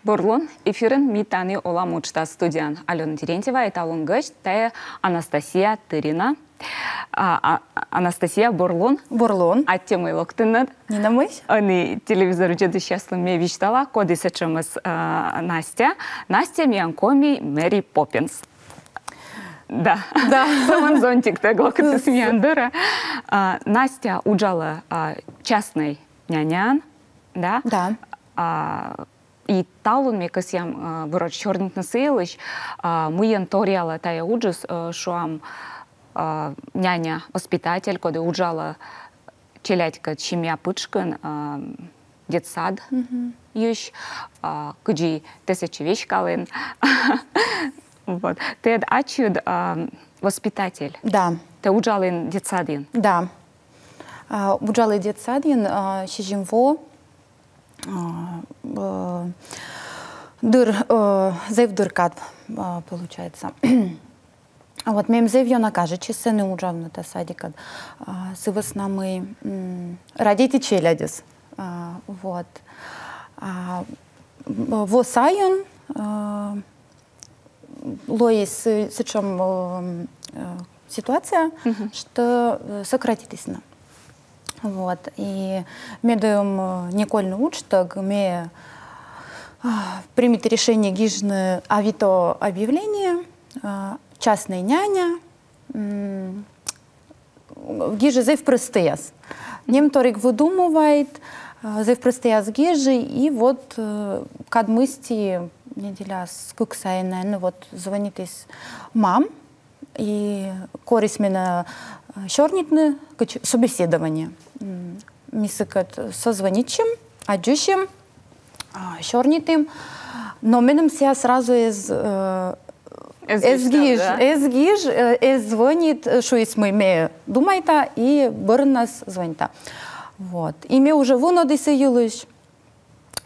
Бурлун эфирін митаны олам учта студиян. Алена Терентьева, эталон гыч, тая Анастасия Тырина. Анастасия Бурлун. Бурлун. Аттемай локтыннат. Нина мыш. Они телевизор учеды счастлым ме вичтала. Коды сачамыз Настя. Настя мианкоми Мэри Поппинс. Да. Да. Саман зонтик tego, kad se смеяндыра. Настя уджала частный нянян, да? Да. И талун мне касьям вроде чернит насылыш, мы торяла тая уджус, что няня воспитатель, когда уджала челядька чемя пычкан, детсад, юж, куджи тысячи вещкалын. Вот. Ты ачуд воспитатель. Да. Ты уджалын детсадин. Да. Уджалы детсадин, шижимво, зевдыркат, получается. Вот мем зевьё накаже, часы не уджавны та садикат. Сывысна мы родите челядис. Вот. Восайон, лоис сычом ситуация, что сократитесь на. Вот. И мы даем Никольный учток, мы примет решение гижны авито объявление, частная няня, гижи зев простыяс. Немторик выдумывает, зев простыяс гижи, и вот кадмысти неделя с куксайна, ну вот звонит из мам, и корис меня шорнитны собеседование. Мисыкат созвоничим, аджущим, шорнитым, но менем себя сразу эзгиж звонит, что есть мы думайта, и бърнас звонита. Вот. И мы уже вынудисы юлыш.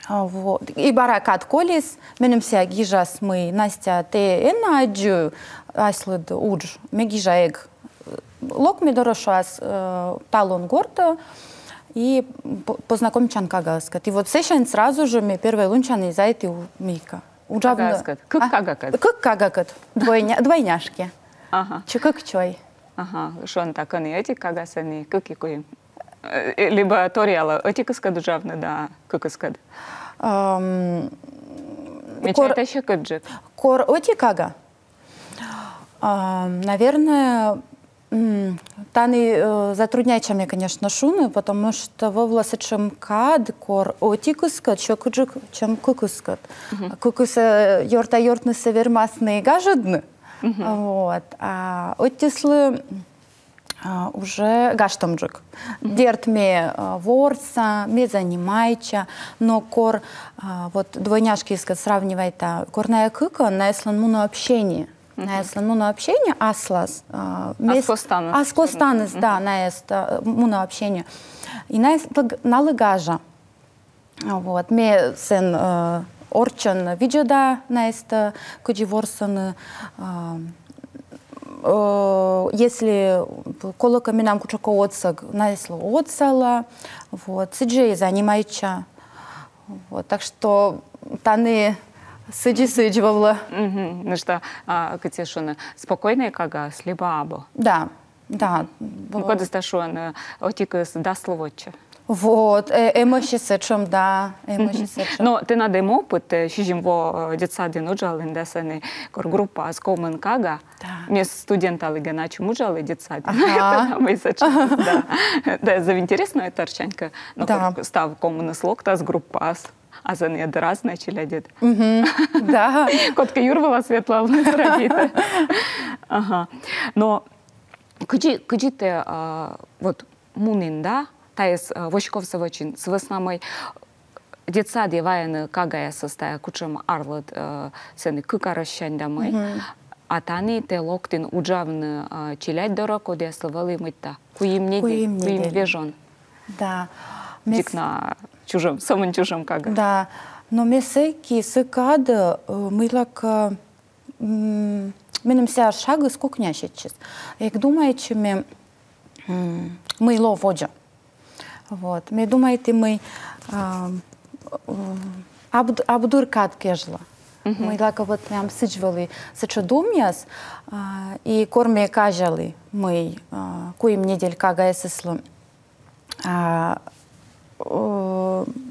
Вот. И баракат колис, менем себя гижас мы, Настя, те эна аджу, аслыд удж, мы гижаег. Лок ми дорошас талон горта и познакомить чанкагаскат. И вот сешен сразу же мы первые лунчаны зайти у Мика. Кагаскат. Как кагакат? Как кагакат. Двойняшки. Ага. Как чой. Ага. Что он так, они эти кагасани, как и либо ториала, эти каскад джавны, да, как каскад. Мечтай еще каджик. Кор эти кага. Наверное, таны затрудняет мне, конечно, шуны, потому что во власычем кад кор отикускат, что куджик, чем кукускат. Кукуса йорта-йортны севермасные гажадны. Вот. А оттислы уже гаштамджик. Дерт ме ворса, ме занимайча, но кор, вот двойняшки искать сравнивает, корная кыка на исланмуну общение. На исланмуну общение аслас. Аскостанес, да, на исланмуну общение. И на лыгажа. Вот. Ме сен орчан виджада на ista куджи ворсан. Если колоками нам кучако отсаг, на исло отсала, вот. Сиджей занимайча. Вот. Так что таны сыджи-сыдживала. Ну что, Катюшина, спокойная кага, слеба або? Да, да. Ну, когда сташуан, отикас да словоча. Вот, эмоши сечем, да, эмоши сечем. Но ты надо им опыт, щижим во детсадин уджалин, да, сани группа скомен кага. Мне студента лиганачу мужалы детсадин. Мы сечем, да. Да, за интересная торчанька. Но став комен слог, таз группа а за ней разные челядет. Да. Котка Юрвала светла робіти. Ага. Но куди ти вот мунин, да? Таес вошковсовочин с веснамой детсади ваяны кагая состая кучем арлыт сены кыкарощань дамой. А тани те локтин уджавны челядь дорог, оде словали мытта. Куим вежон. Да. Дик на чужом, самым чужом кага. Да. Но месеки сыкады мылак менем ся шагы скокнящичес. Як думаете, мы ло воджа. Вот. Мы думаете, мы абдуркат кежла. Мы лака вот мям сычвали сычодумьяс, и корме кажали мы, коим недель кага эсэслу.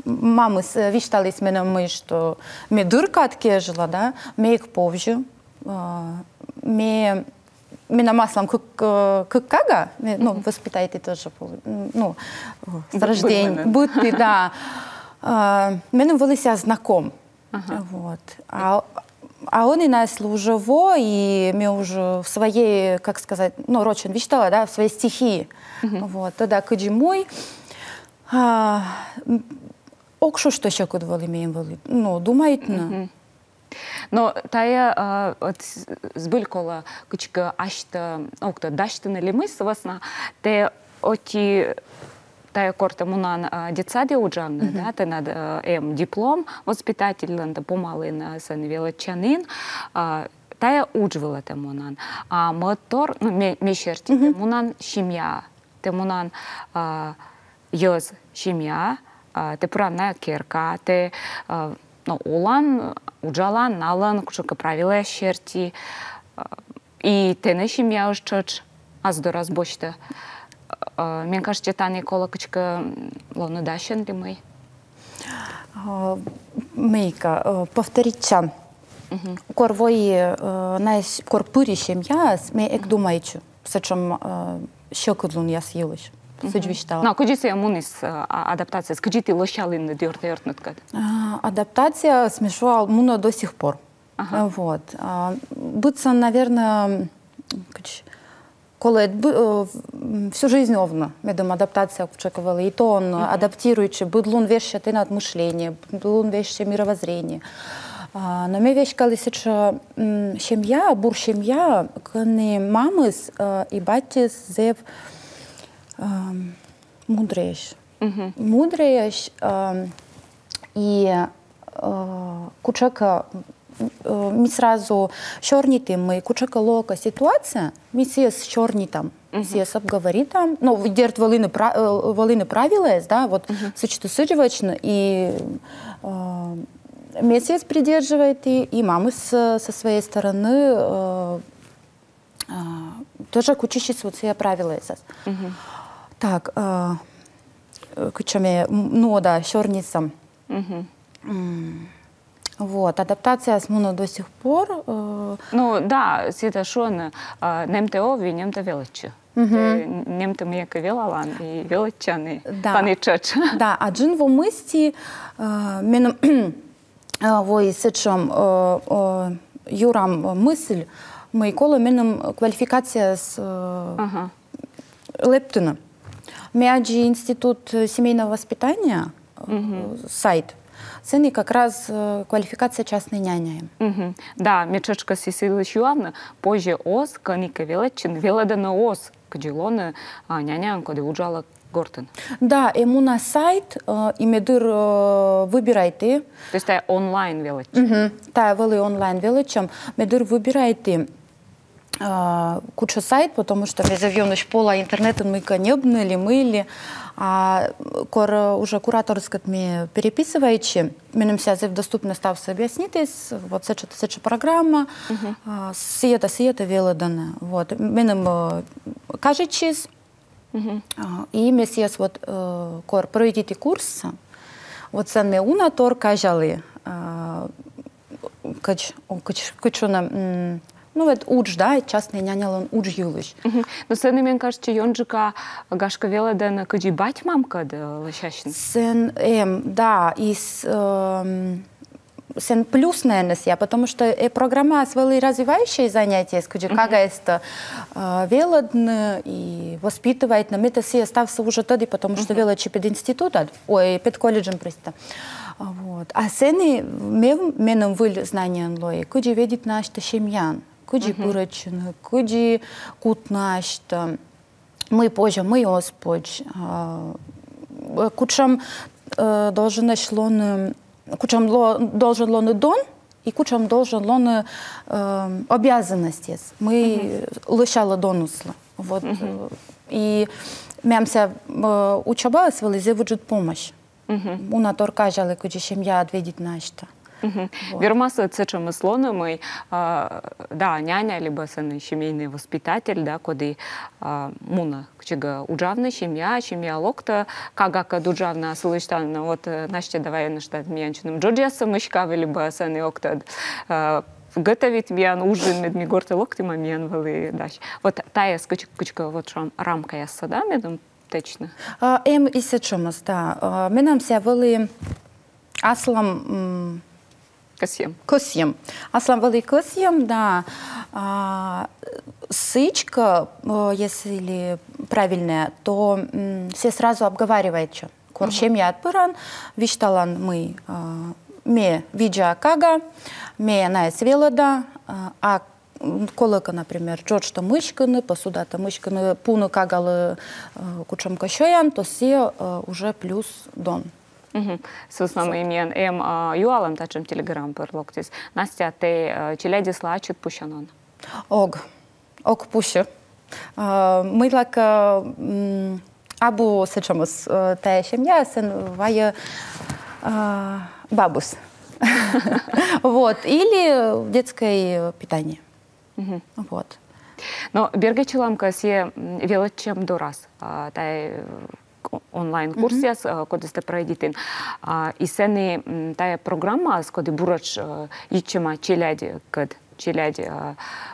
Мамы виштали с мене мы, что ме дуркат кежла, да, ме их повжу, ме на маслом кага, ну, воспитайте тоже, ну, с рождения, будьте, да. Мене велися знаком. Вот. А он и нас уже и мы уже в своей, как сказать, ну, Рочин виштала, да, в своей стихии. Вот. Тогда каджи мой, окшо что ще кудвали имеем вали, ну, думает, Но тая збылькола кычка ашта, окта даштыны лемыс васна, те оти тая корта мунан детсаде уджанны, да, те над диплом воспитательный, помалын сын величанин, тая уджвала те мунан. А мотор, ну, мешерти, те мунан семья, те мунан йоз семья, те пуранная керка, те ну, улан, уджалан, налан, кушка правила шерти, и тене семья уж чоч, аз до разбочта. Мне кажется, та Никола качка ловно дащен ли мы? Мейка, повторича. Корвої, знаєш, корпурі семья, ми як думаючи, все чим що кудлун я с'їлиш. Ну, куди це мунис адаптація? Скажіть, лощали не дьортнутка? Адаптация смешала муна до сих пор. Вот. Быться, наверное, коли всю жизнь овно, медом адаптация чековала, и то он адаптируючи, будлун вещи над мышление, будлун вещи мировоззрение. Но мне вещь колись, что семья, бур семья, коли мамис и батис зев мудреешь. Мудреешь и кучака ми сразу чернитым, мы кучака лока ситуация, ми сес чернитам, сес обговоритам, ну, держит волыны правила, да, вот сычту сыджевачно, и месяц придерживает, и мамы со своей стороны тоже кучищит вот все правила. Так, кучами, ну да, черницам. Вот, адаптация с муно до сих пор. Ну да, это шон, немте ови, немте величи. Немте м'яка велалан и величаны, паничач. Да, а джин во мысли, меном вой сечом юрам мысль, мы кола меном квалификация с лептуна. Мяджи институт семейного воспитания, сайт. Це как раз квалификация частной няни. Да, мечечка сисилыш юавна, позже ос, каника велечин, веледана ос, каджилона, няня, коли уджала гортен. Да, ему на сайт, и медыр выбирайте. То есть это онлайн велечин? Да, вели онлайн велечем, медыр выбирайте куча сайт, потому что мы завьем пола интернетом мы конебны или мыли, а уже куратор с которыми переписываючи, менем сязев доступно стався объяснитесь, вот сеча программа, сиета велодана, вот, менем кажечис, и месяц вот кор пройдите курс, вот сами унатор кажали, качуна. Ну, вот удж, да, частный няня, он удж юлыш. Но сен мен кажется, йонджика гашка веледена каджи бать мамка да лощащин. Сен, да, и сен плюс, наверное, я, потому что программа свели развивающие занятия, скажи, как это веледно и воспитывает, но это все остався уже тогда, потому что велочи пед институтом, ой, пед колледжем просто. Вот. А сены меном выль знания лои, куди видит наш семьян. Куди бурачина, куди кутнашта, мы позже, мы Господь. Кучам должен лон дон, и кучам должен лон обязанности. Мы лишала донусла. Вот. И мямся учаба свели зевуджит помощь. Уна торкажали, куди сім'я відвідить нашта. Вермаса цечем слоном, да, няня, либо семейный воспитатель, да, коли муна, чего уджавна семья локта, кагака дуджавна слыштана, вот наште давай на штат мянчиным джоджеса мышкавы, либо саны окта готовить мян ужин медми горты локти мамян валы даш. Вот тая скучка вот рамка я сада медом точно. И сечемас, да. Менам ся вали аслам Косьем. Аслам вали косьем, да. Сычка, если правильная, то все сразу обговаривается. Корчем я отпыран, вишталан мы ме видя кага, ме наес велода, а колока, например, джорджта мышканы, посудата мышканы, пуну кагалы кучам кощоян, то все уже плюс дон. Собственно, имен юалам тачем телеграм перлоктис. Настя, ты челяди слачут пущанон? Ог пуще. Мы лак абу сечемос тая семья, сен вая бабус. Вот. Или детское питание. Вот. Но бергачеламка се велочем до раз. Онлайн-курс, коли сте пройдете. І сени та програма, коли бурач їчема челяді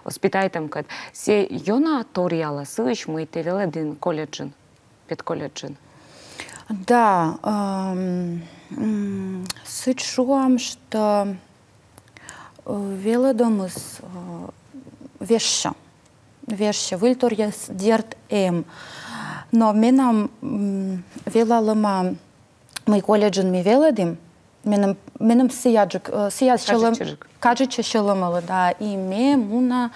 воспитайтем, кад се йона торіала сиш, ми те веледин коледжин, під коледжин. Да, суть шуам, что велодомыс веща, выльтор яс дерт но менам велалыма мы колледжин ми веледим, менам сияджик щелым, кажется щелымалы, да, и ме муна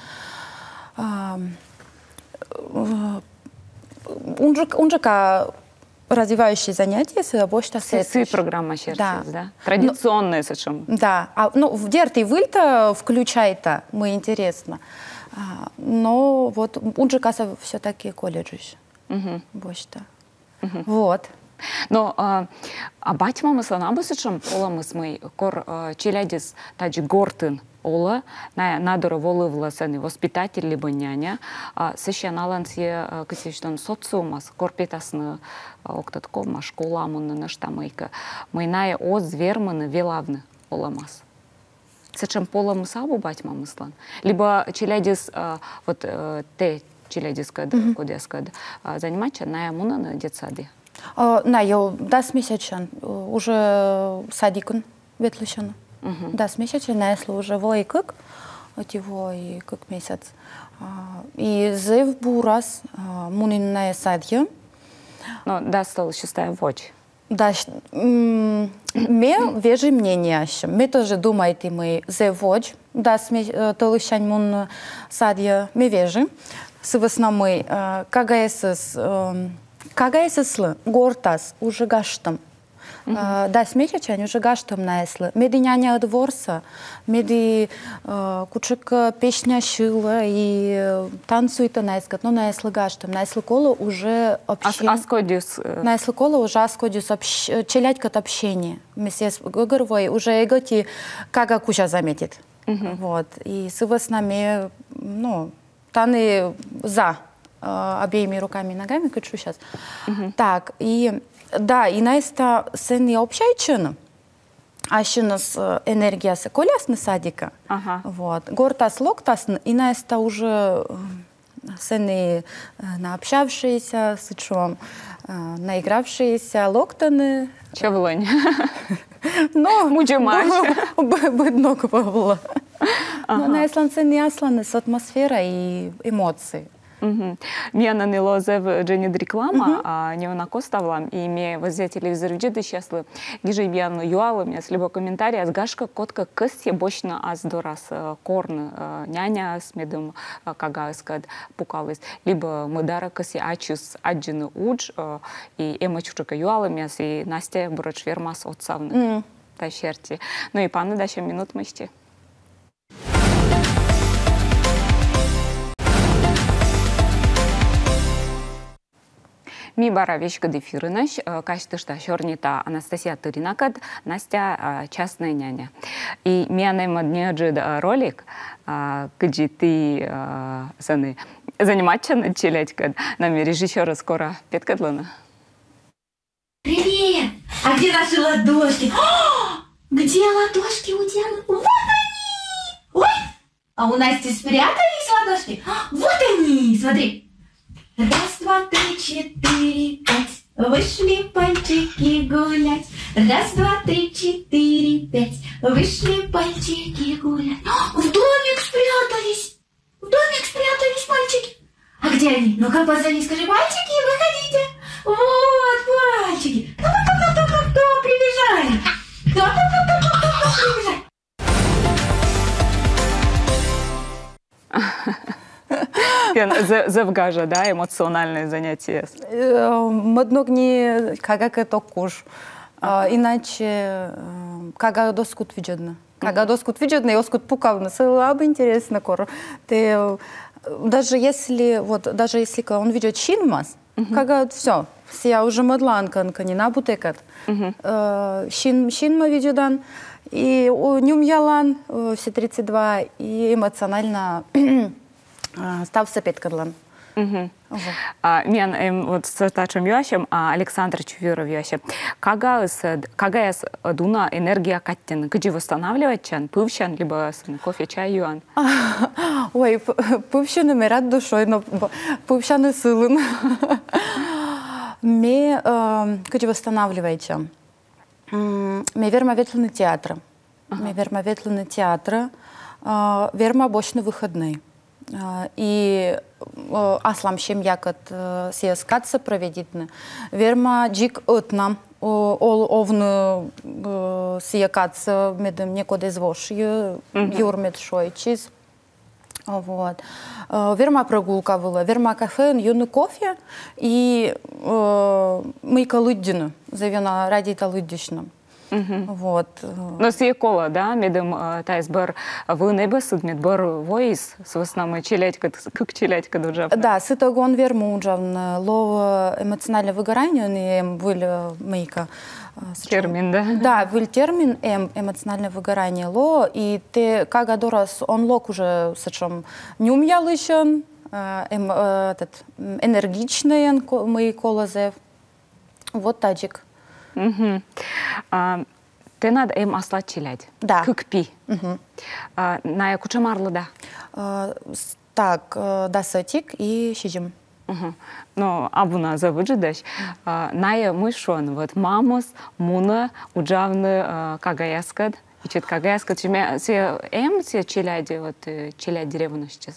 унжика развивающие занятия с обочта сеть. Программа сейчас, да? Традиционная совершенно. Да, в дерт и выльта включай-то, мы интересно. Но вот унжика все-таки колледжи. Бочта. Вот. Но батьма мы сланабысычым оламыз мы кор челядис таджи гортын ола надора волывла саны воспитатель либо няня сещан алансе кысештон социумас корпетасны октаткома школа мунны наштамайка майная оз верманы велавны оламас. Сечем поламы сабу батьма мыслан. Либо челядис вот те челядискад кодескад заниматься на муна на детсаде. На я дас месячан уже садикун ветлющан. Дас месячан на если уже войкак, отивой как месяц. И зев бурас мунин на садье. Но дас стал шестая вочь. Да, ме вежи мнение ащем. Ме тоже думаете мы зев вочь. Дас толщань мун садье ме вежи. С основной кагайсыслы гортас уже гаштам. Да, смечачань уже гаштам наеслы. Меди няня дворса, меди кучек песня шила и танцует наескат, но наеслы гаштам. Наеслы кола уже общение. Аскодиус. Наеслы кола уже аскодиус челядькат общение. Месяц горовой уже эготи кага куча заметит. Вот. И с нами, ну, таны за обеими руками и ногами, как сейчас. Так, и да, и на это сын не общайчен, а еще у нас энергия с колясны садика. Вот. Гортас локтас, и на это уже сыны наобщавшиеся, с чем наигравшиеся локтаны. Чавлонь. Но муджимаш. Бедно было. Но на исландце не асланы с атмосферой и эмоций. Мена не лозев Дженни реклама, а не она коставлам, и мне возле телевизора джиды счастливы. Гижи бьяну юалы, мне с любого комментария, с гашка котка кысье бочно аз дорас корн няня с медом кагаскад пукалась, либо мудара кысье ачус аджины удж, и эмачушка юалы, мне и Настя бурач вермас отцавны. Та черти. Ну и паны даща минут мышти. Ми бара вещка дефирыныш, качтышта шорнита Анастасия Тыринакад, Настя частная няня. И меня неожид ролик, где ты заниматься началять, нам режиссера скоро петкадлана. Привет! А где наши ладошки? Где ладошки у Дианы? Вот они! Ой! А у Насти спрятались ладошки? Вот они! Смотри! Раз, два, три, четыре, пять. Вышли пальчики гулять. Раз, два, три, четыре, пять. Вышли пальчики гулять. В домик спрятались! В домик спрятались мальчики! А где они? Ну-ка, позови, скажи, мальчики, выходите! Вот мальчики! Кто прибежали? Кто прибежали? Завгажа, да, эмоциональное занятие. Модногни, как это куш. Иначе, как доскут видно. Как доскут видно, и оскут пукавно. Слабо интересно, кор. Ты даже если он видит шинмас, как все, я уже модланка, не набутекат. Шинма видюдан, и у нем ялан все 32, и эмоционально став сапет кадлан. Мен вот с тачем ящем, Александр Чувиров ящем. Кага дуна энергия каттен, где восстанавливать чан, пывщан, либо кофе, чай, юан. Ой, пывщаны мы рад душой, но пывщаны сылын. Ме, где восстанавливаете? Ме верма ветланы театра. Ме верма ветланы театра, верма бочны выходные. И аслам шем якат сиескатса проведитны. Верма джик отнам ол овны сиекатса медем некоды звош юрмет шойчиз. Вот. Верма прогулка была, верма кафе, юный кофе и мыка луддину, завена ради талуддишным. Вот. Но с кола, да, медем тайсбар вы небесуд медбар воис с основной челядь, как челядь, когда уже. Да, с этого он верму уже лов эмоциональное выгорание, не был мейка. Термин, да? Да, был термин эмоциональное выгорание ло, и ты как адорас он лок уже сочем не умялышен, этот энергичный мой колозев. Вот таджик. Ты надо им аслать челядь. Да. Кыкпи. На кучамарлы, да. Так, да, сатик и щижим. Ну, абуна завыджидаш. Ная мышон, вот мамус, муна, уджавны кагаяскад. И чет кагаяскад, все челяди, вот челяди ревность.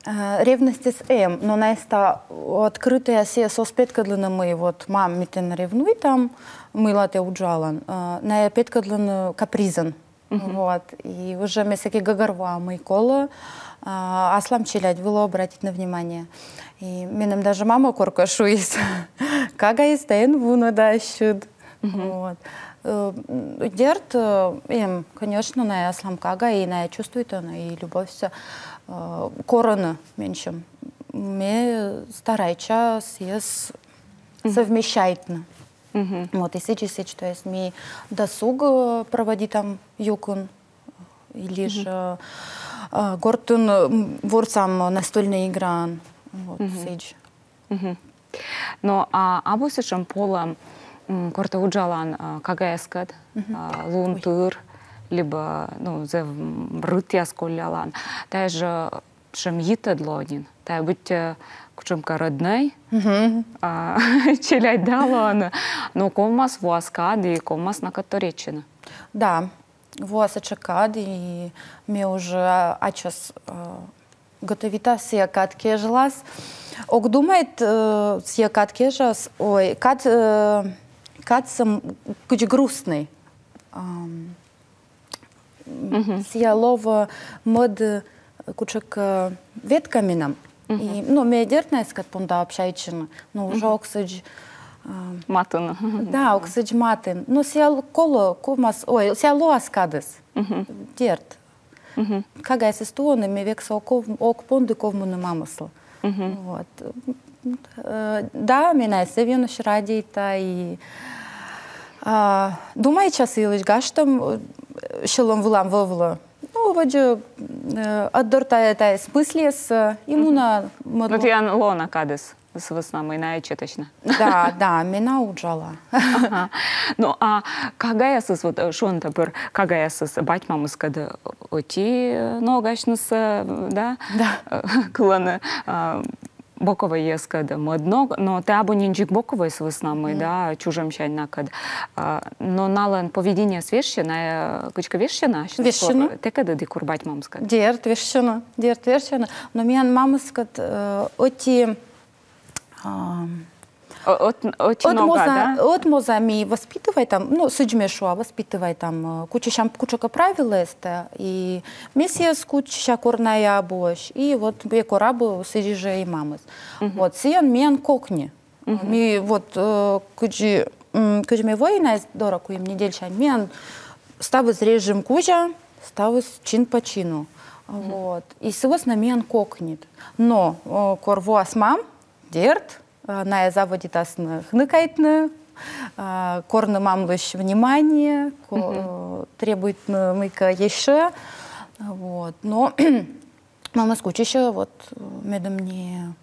Ревность с но на это открытая все соспеткадлина мы вот мам митен ревнуй там мыла те уджалан на петкадлин капризан вот и уже мы всякие гагарва мы кола аслам челядь было обратить на внимание и минем даже мама корка шуис кага есть тен вуна да щуд вот дерт конечно на аслам кага и на чувствует она и любовь все корона меньшим. Мы стараемся съесть совмещательно. Вот, и сейчас, то есть, мы досуг проводим там юкун, или же гортун ворцам настольная игра. Вот, сейчас. Но абусишем полом корта уджалан кагаескад, лунтыр, либо, ну, за рытья сколялан. Даже шемьита длонин. Та быть кучемка родной, челядь далан, но комас вуаскад и комас на которечина. Да, вуасачакад, и мне уже ачас готовита сиякат кежлас. Ок думает сиякат кежас, ой, кат сам куч грустный. Сиялова мод кучек ветками нам. И, ну, медертная скат понда общайчина, но уже оксидж матын. Да, оксидж матын. Но сиял коло комас, ой, сияло аскадес. Дерт. Кага се стуоне ме векса ок понды ковмуна мамысла. Вот. Да, меня севьюнуш радита и думаю, час илыш гаштам шелом вылам вовла. Ну, вот же отдортая смыслес имуна. Ну, ты лона кадес с веснамой на точно. Да, меня уджала. Ну, а кагаясыз вот шонта бір кагаясыз батьмамыз кады оти ногашныс, да? Да. Кыланы боковой ескады модно, но ты абонинчик боковой с веснамой, да, чужим чайна кад. Но налан поведение свещена, кучка вещена. Вещена. Ты кады дикур батьмамыз кад? Дерт вещена. Но меня мамыз кад оти... От мозами воспитывай там, ну, судьмешуа воспитывай там, куча правил это, и месяц куча корная обош, и вот бекорабу сидиже и мамы. Вот, сиан мен кокни. Ми вот, кучи ми война дораку им недельчан, мен ставыз режим куча, ставыз чин по чину. Вот, и сегодня на мен кокнит. Но корвуас мам, дерт, на заводе тасны хныкайтны, корны мамлыш внимание, требует мыка еще, вот. Но мама скучища вот медом не,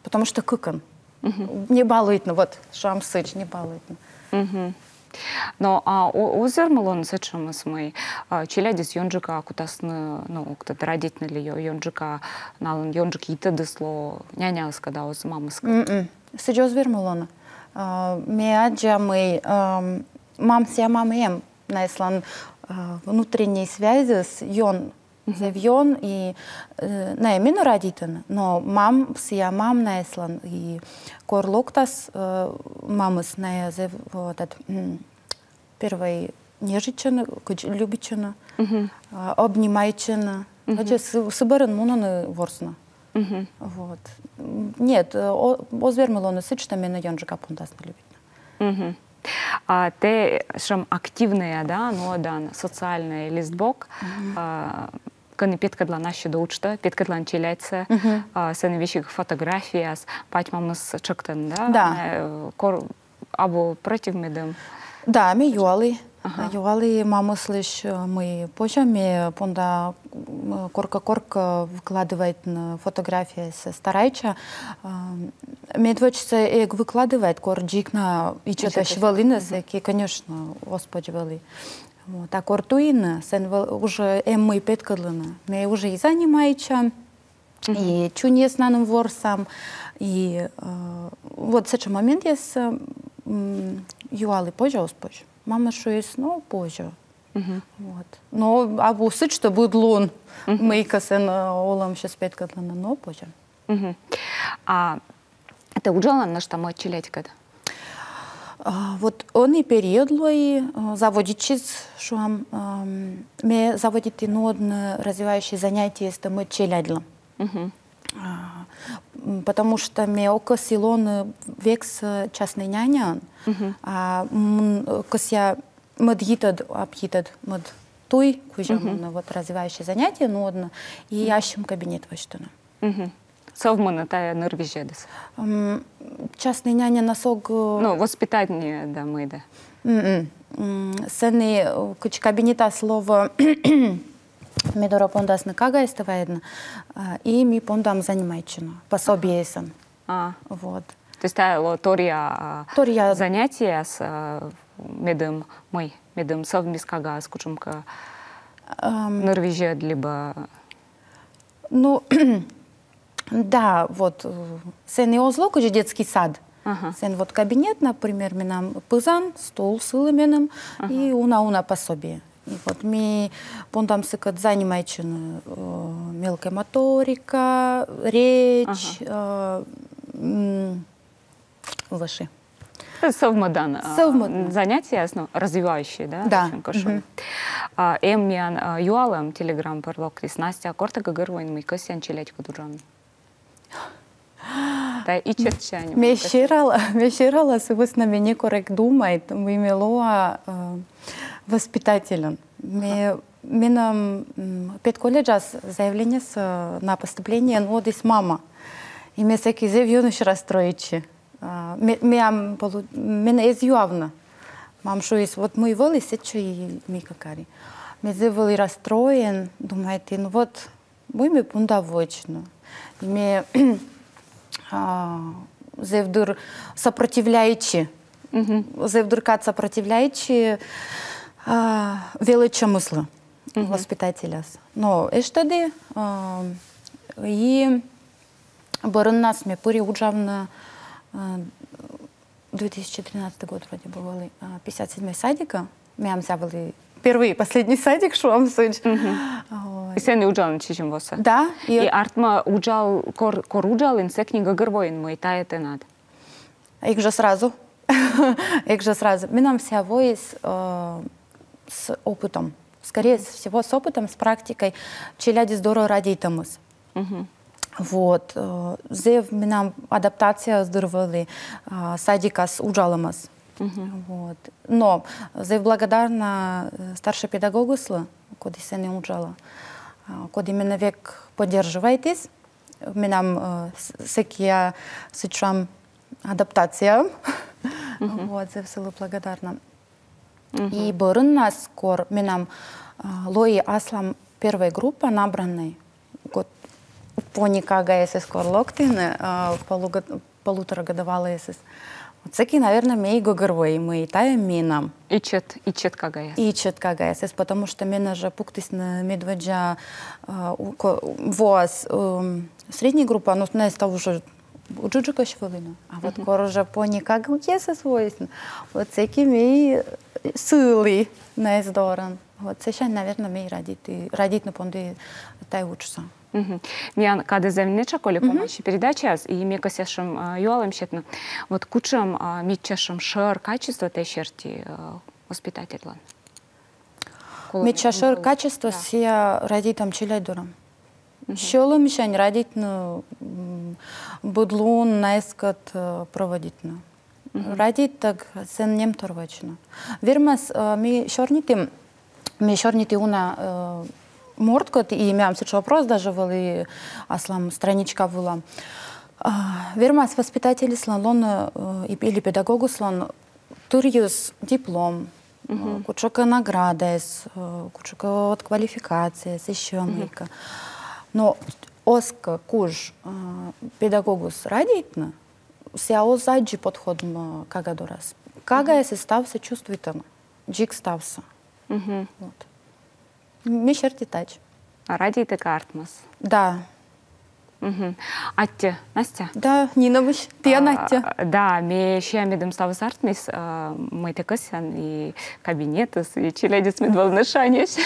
потому что кыкан, не балует, вот шамсыч не балует. Но озер малон сечамыз мы челядис йонжика кутасны, ну, кто-то родительный ли йонжика налын йонжик итадысло нянялыс когда оз мамыска. Сечоз вер малона. Меаджа мы мам ся мамем найслан внутренней связи с йон завьон и на именно родитель, но мам ся мам найслан и корлоктас мамыс на вот этот первый нежичен, любичен, обнимайчен, значит соберен мунаны ворсна. Вот. Нет, озвермелоны сычтами на йонжика пунтас не любит. А ты шам активная, да, но дан социальный листбок. Каны петкадла наши доучта, петкадлан челяйца, сен вещих фотография, пать мамыс чактан, да? Да. Або против медем. Да, мы юалы мамы слышь, мы позже мы понда корка выкладывает на фотографии со старайча, медвочится эк выкладывает корджик на и что-то швалины, конечно, господи вали. Вот, а кортуина, сен уже мы петкадлана, мы уже и занимаемся, и чунес на нам ворсам, и вот с этим момент есть юалы позже, позже. Мама что есть, ну позже. Вот. Но абу сыч что будет лун, мы касен олам сейчас петкадлана, но позже. А это уджала на что мы отчилять когда? Вот он и период лой заводит что мы заводит и нодно развивающие занятия, если мы челядла. Потому что мы око силон векс частный няня, а кося мадьитад обхитад мад той, кузя вот развивающие занятия нодно и ящим кабинет воштана. Совмана тая норвежедес. Частный няня носок. Ну, воспитание, да, мы, да. Сены кабинета слово медора пондас на кага истоваедно, и ми пондам занимайчено, пособие сан. Вот. То есть та тория занятия с медом мой, медом совмис кага с кучумка норвежед, либо... Ну... Да, вот, сен и озлок уже детский сад. Сен вот кабинет, например, нам пызан, стол с элементом и уна пособие. И вот мы пондам сыкат занимаемся мелкая моторика, речь, ваши. Совмодан. Занятия развивающие, да? Да. Эммиан юалам телеграм перлоктис Настя корта гагырвойн мы косян челять кудуран. Да, и черчане. Меширала, с нами не коррект думает, мы милоа воспитателен. Меня педколледжас заявление на поступление, но здесь мама. И мне всякие заявления расстроичи. Меня изъявно. Мам, что есть вот мой волос, это что и ми какари. Мне заявили расстроен, думаете, ну вот, будем пундавочно. И мне заявдур сопротивляючи. Заявдур кат сопротивляючи велича мысла воспитателя. Но эштады и барын нас мне пури уджавна 2013 год вроде был 57-й садика. Мям взяли первый и последний садик, что вам суть. И сен уджал чичим воса. Да. И артма уджал, кор уджал, инсе книга гербоин мой, та это надо. Их же сразу. Их же сразу. Мы нам вся воис с опытом. Скорее всего, с опытом, с практикой. Челяди здорово радитамус. Вот. Зев нам адаптация здоровали садика с уджаламас. Вот. Но зев благодарна старшей педагогу сла, коди се не уджала. Коди именно век поддерживайтесь. Мы нам всякие сычам адаптация. Вот, зев селу благодарна. И борын нас кор, мы нам лои аслам первая группа набранной. Поника ГСС Корлоктин, полуторагодовала СС. Вот такие, наверное, мы и гогорвой, мы и таем минам. И чет КГС. И чет КГС, потому что меня же пуктис на медведя ВОАЗ средняя группа, но на это уже уджуджука швалина. А вот корожа поника ГСС свойственно. Вот такие мы силы на издоран. Вот сейчас, наверное, мы радить на понды тай учатся. Мен кады земнеча коли помощи передача и мне косяшем юалем щетно. Вот кучам митчашем шер качество те щерти воспитатель. Митча шер качество сия радитам челядурам. Щелом мишань радить на будлун наискат проводить на. Радить так сен нем торвачно. Вермас ми шорнити уна мордкот, и имям сейчас вопрос даже вали, аслам страничка была. Вермас воспитатели слон или педагогу слон турьюс диплом, кучока награда, кучока от квалификации, еще млика. Но оска куж педагогус радитна, ся озаджи подходом кагадорас. Кагаяс стався чувствительно, джик стався. Вот. Мишерти тач. А ради ты картмас. Да. Атте, Настя? Да, Нинович, ты Настя. Да, мне еще медом став зартмис, мы такосян и кабинеты, и челядец медволнышанец.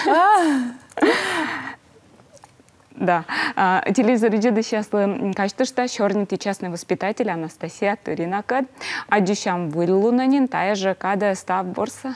Да. Телевизор идет сейчас, кажется, что черный частный воспитатель Анастасия Туринакад, а дюшам вылунанин, тая же када став борса.